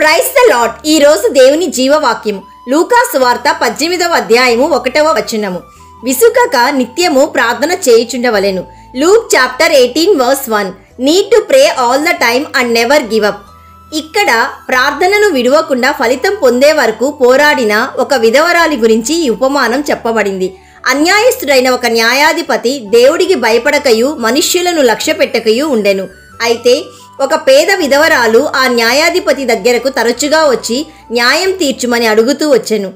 Praise the lord. ఈ రోజు దేవుని జీవవాక్యము లూకా సువార్త 18వ అధ్యాయము 1వ వచనము. విసుకక నిత్యము ప్రార్థన చేయుచుండవలెను. Luke chapter 18 verse 1. Need to pray all the time and never give up. ఇక్కడ ప్రార్థనను విడవకుండా ఫలితం పొందే వరకు పోరాడిన ఒక విధవరాలి గురించి ఈ ఉపమానం చెప్పబడింది. అన్యాయస్తుడైన ఒక న్యాయాధిపతి దేవుడికి భయపడకయు మనుష్యులను లక్ష్యపెట్టకయు ఉండెను. అయితే ఒక పేద విధవరాలు ఆ న్యాయాధిపతి దగ్గరకు తరచుగా వచ్చి న్యాయం తీర్చుమని అడుగుతూ వచ్చెను.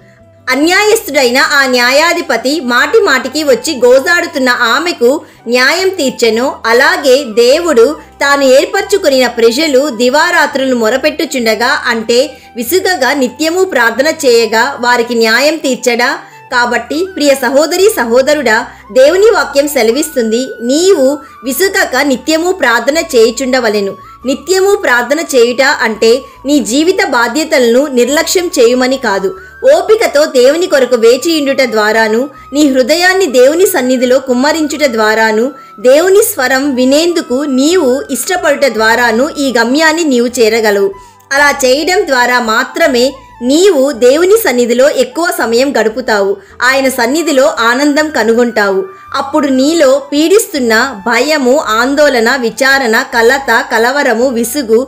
అన్యాయస్తుడైన ఆ న్యాయాధిపతి మాటి మాటికి వచ్చి గోజాడుతున్న ఆమెకు న్యాయం తీర్చెను. అలాగే దేవుడు తాను ఏర్పరచుకున్న ప్రజలు దివారాత్రులు మొరపెట్టుచుండగా, అంటే విసుగగా నిత్యము ప్రార్థన చేయగా వారికి న్యాయం తీర్చడా? కాబట్టి ప్రియ సహోదరి సహోదరుడా, దేవుని వాక్యం సెలవిస్తుంది, నీవు విసుగక నిత్యము ప్రార్థన చేయుచుండవలెను. నిత్యము ప్రార్థన చేయుట అంటే నీ జీవిత బాధ్యతలను నిర్లక్ష్యం చేయుమని కాదు. ఓపికతో దేవుని కొరకు వేచియుండుట ద్వారాను, నీ హృదయాన్ని దేవుని సన్నిధిలో కుమ్మరించుట ద్వారాను, దేవుని స్వరం వినేందుకు నీవు ఇష్టపడుట ద్వారాను ఈ గమ్యాన్ని నీవు చేరగలవు. అలా చేయడం ద్వారా మాత్రమే నీవు దేవుని సన్నిధిలో ఎక్కువ సమయం గడుపుతావు. ఆయన సన్నిధిలో ఆనందం కనుగొంటావు. అప్పుడు నీలో పీడిస్తున్న భయము, ఆందోళన, విచారణ, కలత, కలవరము, విసుగు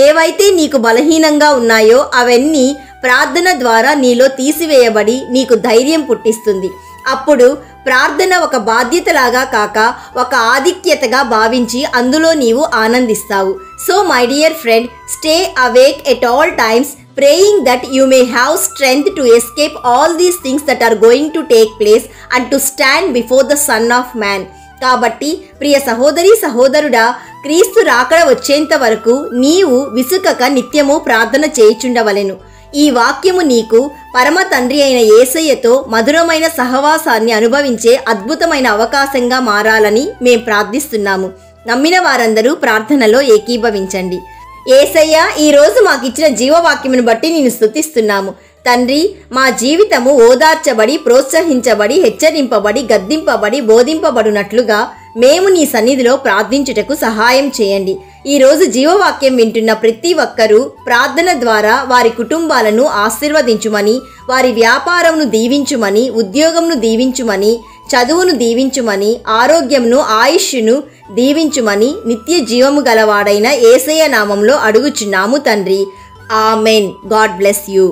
ఏవైతే నీకు బలహీనంగా ఉన్నాయో అవన్నీ ప్రార్థన ద్వారా నీలో తీసివేయబడి నీకు ధైర్యం పుట్టిస్తుంది. అప్పుడు ప్రార్థన ఒక బాధ్యతలాగా కాక ఒక ఆధిక్యతగా భావించి అందులో నీవు ఆనందిస్తావు. So my dear friend, stay awake at all times, praying that you may have strength to escape all these things that are going to take place and to stand before the Son of Man. కాబట్టి ప్రియ సహోదరి సహోదరుడా, క్రీస్తు రాకడ వచ్చేంత వరకు నీవు విసుకక నిత్యము ప్రార్థన చేయుచుండవలెను. ఈ వాక్యము నీకు పరమ తండ్రి అయిన యేసయ్యతో మధురమైన సహవాసాన్ని అనుభవించే అద్భుతమైన అవకాశంగా మారాలని మేం ప్రార్థిస్తున్నాము. నమ్మిన వారందరూ ప్రార్థనలో ఏకీభవించండి. యేసయ్య, ఈరోజు మాకిచ్చిన జీవవాక్యమును బట్టి నేను స్తుతిస్తున్నాము. తండ్రి, మా జీవితము ఓదార్చబడి, ప్రోత్సహించబడి, హెచ్చరింపబడి, గద్దింపబడి, బోధింపబడినట్లుగా మేము నీ సన్నిధిలో ప్రార్థించుటకు సహాయం చేయండి. ఈరోజు జీవవాక్యం వింటున్న ప్రతి ఒక్కరూ ప్రార్థన ద్వారా వారి కుటుంబాలను ఆశీర్వదించుమని, వారి వ్యాపారమును దీవించుమని, ఉద్యోగమును దీవించుమని, చదువును దీవించుమని, ఆరోగ్యమును, ఆయుష్ను దీవించుమని నిత్య జీవము గలవాడైన యేసయ్య నామంలో అడుగుచున్నాము తండ్రి. ఆమెన్. God bless you.